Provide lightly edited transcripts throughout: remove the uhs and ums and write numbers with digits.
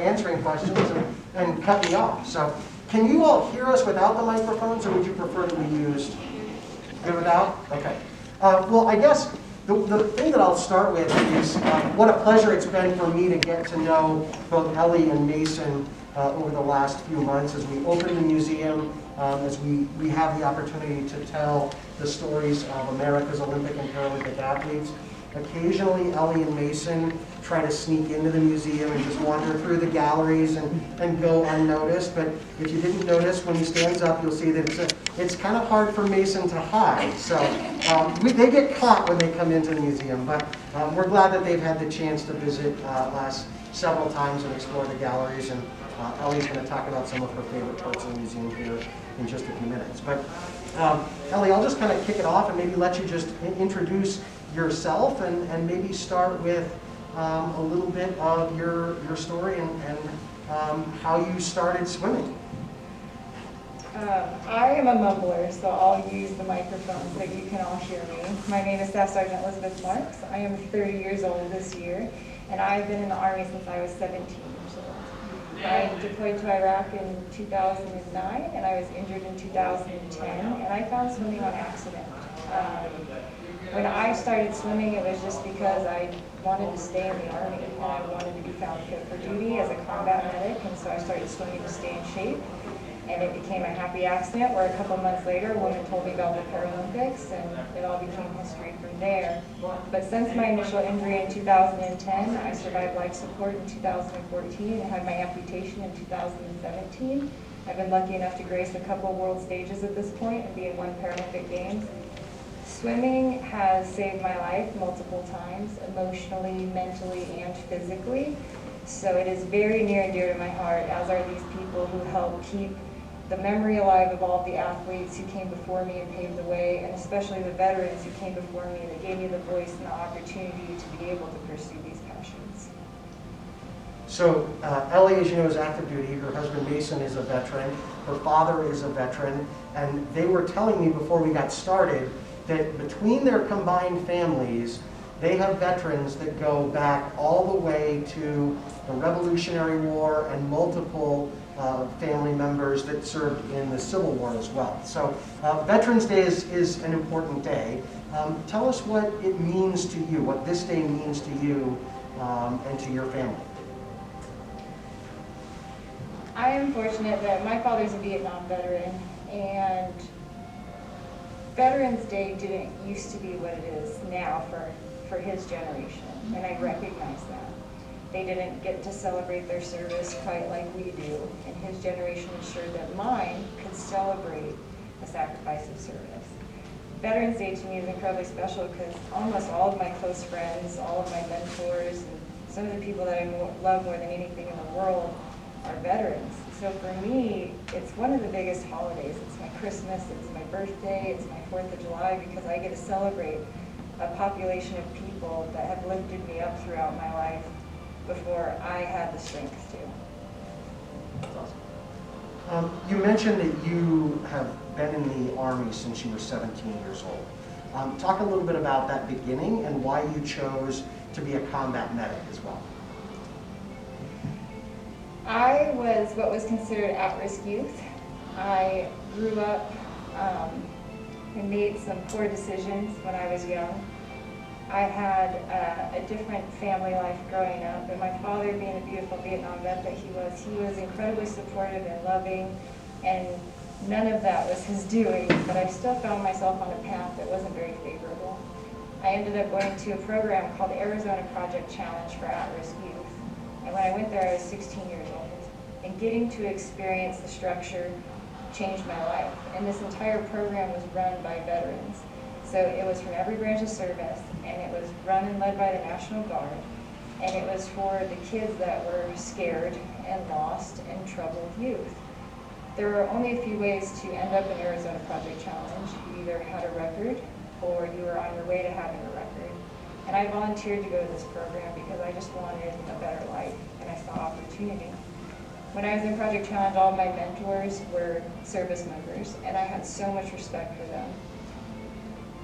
answering questions and cut me off. So can you all hear us without the microphones, or would you prefer to be used? Good without? Okay. Well, I guess the thing that I'll start with is what a pleasure it's been for me to get to know both Ellie and Mason over the last few months as we open the museum, as we have the opportunity to tell the stories of America's Olympic and Paralympic athletes. Occasionally, Ellie and Mason try to sneak into the museum and just wander through the galleries and go unnoticed. But if you didn't notice, when he stands up, you'll see that it's kind of hard for Mason to hide. So they get caught when they come into the museum. But we're glad that they've had the chance to visit last several times and explore the galleries. And Ellie's going to talk about some of her favorite parts of the museum here in just a few minutes. But Ellie, I'll just kind of kick it off and maybe let you just introduce yourself and maybe start with a little bit of your story and how you started swimming. I am a mumbler, so I'll use the microphone so you can all hear me. My name is Staff Sergeant Elizabeth Marks. I am 30 years old this year, and I've been in the Army since I was 17 years old. I deployed to Iraq in 2009, and I was injured in 2010, and I found swimming on accident. When I started swimming, it was just because I wanted to stay in the Army, and I wanted to be found fit for duty as a combat medic, and so I started swimming to stay in shape. And it became a happy accident where a couple months later, a woman told me about the Paralympics, and it all became history from there. But since my initial injury in 2010, I survived life support in 2014 and had my amputation in 2017. I've been lucky enough to grace a couple world stages at this point and be in one Paralympic Games. Swimming has saved my life multiple times, emotionally, mentally, and physically. So it is very near and dear to my heart, as are these people who help keep the memory alive of all the athletes who came before me and paved the way, and especially the veterans who came before me that gave me the voice and the opportunity to be able to pursue these passions. So Ellie, as you know, is active duty. Her husband Mason is a veteran. Her father is a veteran. And they were telling me before we got started that between their combined families, they have veterans that go back all the way to the Revolutionary War and multiple family members that served in the Civil War as well. So Veterans Day is an important day. Tell us what it means to you, what this day means to you and to your family. I am fortunate that my father's a Vietnam veteran, and Veterans Day didn't used to be what it is now for his generation, and I recognize that. They didn't get to celebrate their service quite like we do, and his generation ensured that mine could celebrate the sacrifice of service. Veterans Day to me is incredibly special because almost all of my close friends, all of my mentors, and some of the people that I love more than anything in the world are veterans. So for me, it's one of the biggest holidays. It's my Christmas, it's my birthday, it's my 4th of July, because I get to celebrate a population of people that have lifted me up throughout my life before I had the strength to. That's awesome. You mentioned that you have been in the Army since you were 17 years old. Talk a little bit about that beginning and why you chose to be a combat medic as well. I was what was considered at-risk youth. I grew up and made some poor decisions when I was young. I had a different family life growing up, and my father, being the beautiful Vietnam vet that he was incredibly supportive and loving, and none of that was his doing, but I still found myself on a path that wasn't very favorable. I ended up going to a program called Arizona Project Challenge for at-risk youth. And when I went there, I was 16 years old. And getting to experience the structure changed my life. And this entire program was run by veterans. So it was from every branch of service, and it was run and led by the National Guard. And it was for the kids that were scared and lost and troubled youth. There were only a few ways to end up in Arizona Project Challenge. You either had a record, or you were on your way to having a record. And I volunteered to go to this program because I just wanted a better life, and I saw opportunity. When I was in Project Challenge, all of my mentors were service members, and I had so much respect for them.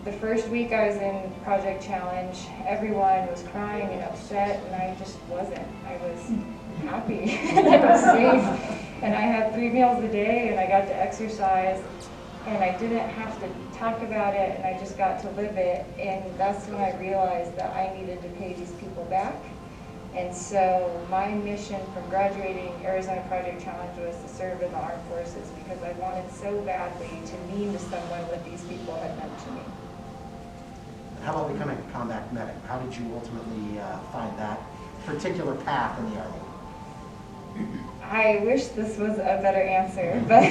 The first week I was in Project Challenge, everyone was crying and upset, and I just wasn't. I was happy and I was safe. And I had 3 meals a day and I got to exercise and I didn't have to talk about it and I just got to live it. And that's when I realized that I needed to pay these people back. And so my mission from graduating Arizona Project Challenge was to serve in the armed forces because I wanted so badly to mean to someone what these people had meant to me. How about becoming a combat medic? How did you ultimately find that particular path in the Army? I wish this was a better answer, but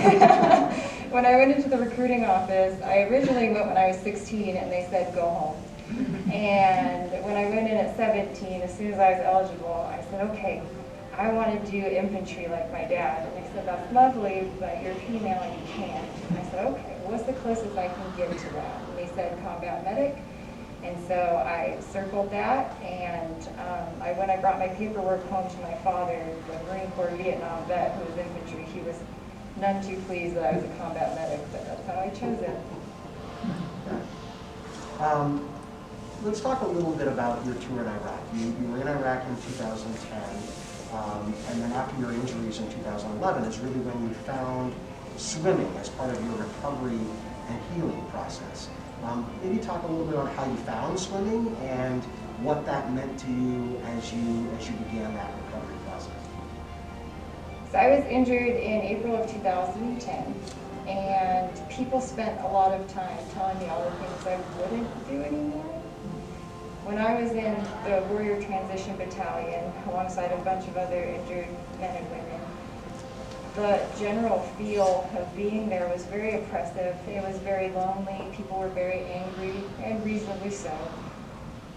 when I went into the recruiting office, I originally went when I was 16 and they said go home. And when I went in at 17, as soon as I was eligible, I said, okay, I want to do infantry like my dad. And they said, that's lovely, but you're female and you can't. And I said, okay, what's the closest I can get to that? And they said combat medic. And so I circled that, and when I brought my paperwork home to my father, the Marine Corps Vietnam vet who was infantry, he was none too pleased that I was a combat medic, but that's how I chose it. Let's talk a little bit about your tour in Iraq. You were in Iraq in 2010, and then after your injuries in 2011 is really when you found swimming as part of your recovery and healing process. Maybe talk a little bit about how you found swimming and what that meant to you as you began that recovery process. So I was injured in April of 2010, and people spent a lot of time telling me all the things I wouldn't do anymore. When I was in the Warrior Transition Battalion, alongside a bunch of other injured men and women, the general feel of being there was very oppressive. It was very lonely. People were very angry, and reasonably so.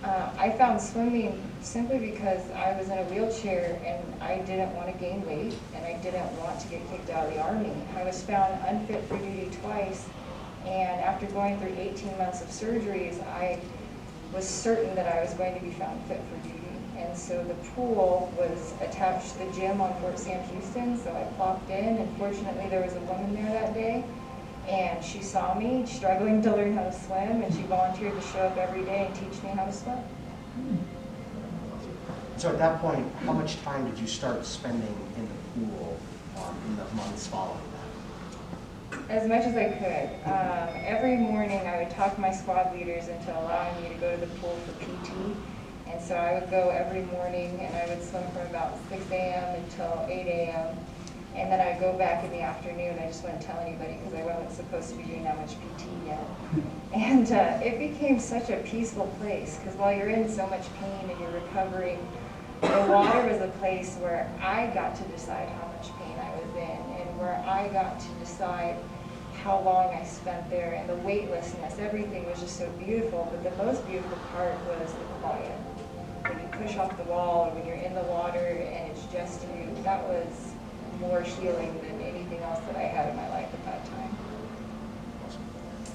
I found swimming simply because I was in a wheelchair and I didn't want to gain weight and I didn't want to get kicked out of the Army. I was found unfit for duty twice, and after going through 18 months of surgeries, I was certain that I was going to be found fit for duty. And so the pool was attached to the gym on Fort Sam Houston, so I plopped in, and fortunately there was a woman there that day, and she saw me struggling to learn how to swim, and she volunteered to show up every day and teach me how to swim. So at that point, how much time did you start spending in the pool in the months following that? As much as I could. Every morning I would talk my squad leaders into allowing me to go to the pool for PT. And so I would go every morning and I would swim from about 6 a.m. until 8 a.m. And then I'd go back in the afternoon. I just wouldn't tell anybody because I wasn't supposed to be doing that much PT yet. And it became such a peaceful place because while you're in so much pain and you're recovering, the water was a place where I got to decide how much pain I was in and where I got to decide how long I spent there, and the weightlessness, everything was just so beautiful. But the most beautiful part was the quiet. When you push off the wall or when you're in the water and it's just you, that was more healing than anything else that I had in my life at that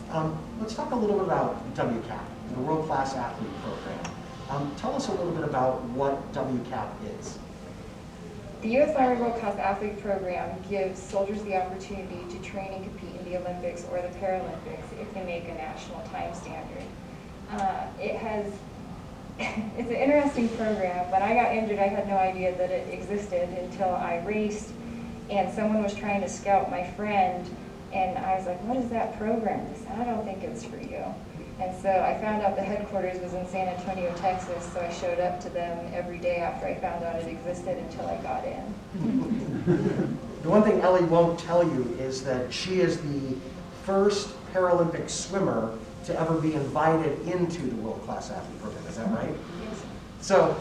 time. Let's talk a little bit about WCAP, the World Class Athlete Program. Tell us a little bit about what WCAP is. The U.S. Army World Class Athlete Program gives soldiers the opportunity to train and compete in the Olympics or the Paralympics if they make a national time standard. It's an interesting program. When I got injured, I had no idea that it existed until I raced and someone was trying to scout my friend, and I was like, what is that program? They said, I don't think it's for you. And so I found out the headquarters was in San Antonio, Texas, so I showed up to them every day after I found out it existed until I got in. The one thing Ellie won't tell you is that she is the first Paralympic swimmer to ever be invited into the World Class Athlete Program. Is that right? Yes. So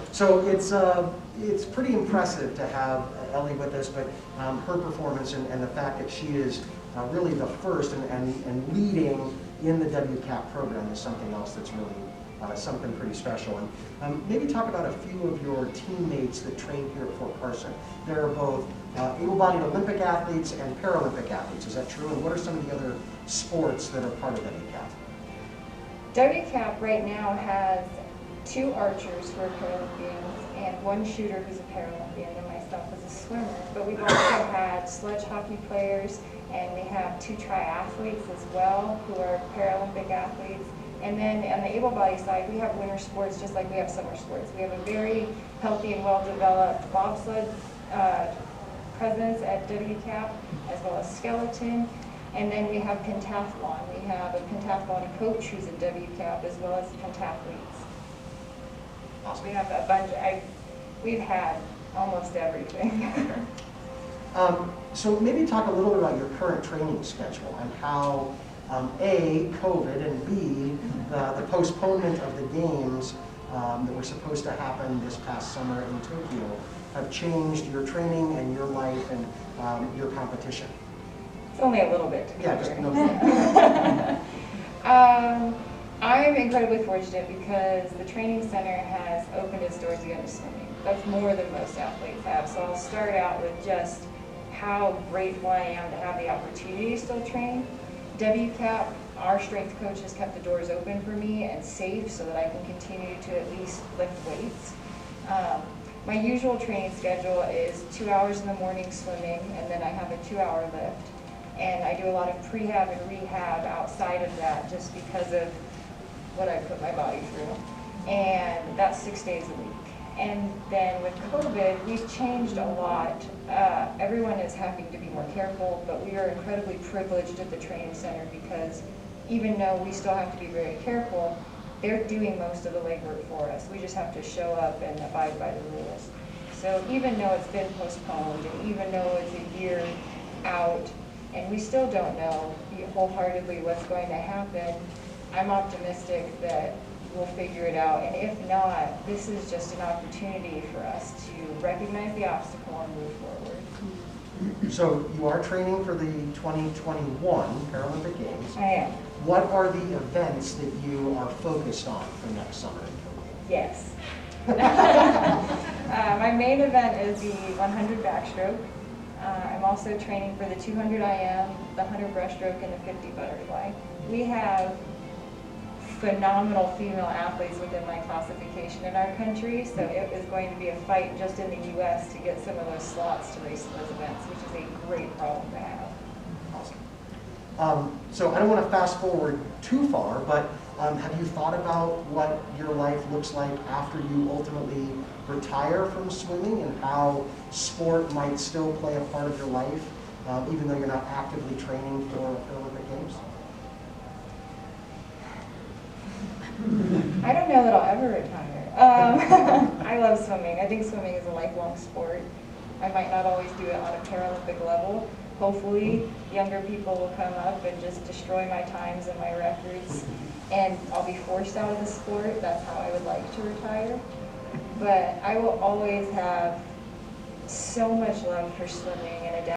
it's pretty impressive to have Ellie with us, but her performance and the fact that she is really the first and leading in the WCAP program is something else that's really something pretty special. And maybe talk about a few of your teammates that train here at Fort Carson. They're both able-bodied Olympic athletes and Paralympic athletes. Is that true? And what are some of the other sports that are part of WCAP? WCAP right now has 2 archers who are Paralympians and 1 shooter who's a Paralympian, and myself as a swimmer. But we've also had sledge hockey players, and we have 2 triathletes as well who are Paralympic athletes. And then on the able-bodied side, we have winter sports just like we have summer sports. We have a very healthy and well-developed bobsled presence at WCAP, as well as skeleton. And then we have pentathlon. We have a pentathlon coach who's at WCAP, as well as pentathletes. Awesome. We have a bunch, we've had almost everything. So maybe talk a little bit about your current training schedule and how A, COVID, and B, the postponement of the games that were supposed to happen this past summer in Tokyo have changed your training and your life and your competition. It's only a little bit to cover. Yeah, just no. I'm incredibly fortunate because the training center has opened its doors again to swimming. That's more than most athletes have. So I'll start out with just how grateful I am to have the opportunity to still train. WCAP, our strength coach, has kept the doors open for me and safe so that I can continue to at least lift weights. My usual training schedule is 2 hours in the morning swimming, and then I have a 2-hour lift. And I do a lot of prehab and rehab outside of that just because of what I put my body through. And that's 6 days a week. And then with COVID, we've changed a lot. Everyone is having to be more careful, but we are incredibly privileged at the training center because even though we still have to be very careful, they're doing most of the legwork for us. We just have to show up and abide by the rules. So even though it's been postponed, and even though it's a year out, and we still don't know wholeheartedly what's going to happen, I'm optimistic that we'll figure it out. And if not, this is just an opportunity for us to recognize the obstacle and move forward. So you are training for the 2021 Paralympic Games. I am. What are the events that you are focused on for next summer in Tokyo? Yes. My main event is the 100 backstroke. I'm also training for the 200 IM, the 100 breaststroke, and the 50 butterfly. We have phenomenal female athletes within my classification in our country, so it is going to be a fight just in the U.S. to get some of those slots to race those events, which is a great problem to have. Awesome. So I don't want to fast forward too far, but have you thought about what your life looks like after you ultimately retire from swimming and how sport might still play a part of your life, even though you're not actively training for Paralympic Games? I don't know that I'll ever retire. I love swimming. I think swimming is a lifelong sport. I might not always do it on a Paralympic level. Hopefully, younger people will come up and just destroy my times and my records, and I'll be forced out of the sport. That's how I would like to retire. But I will always have so much love for swimming and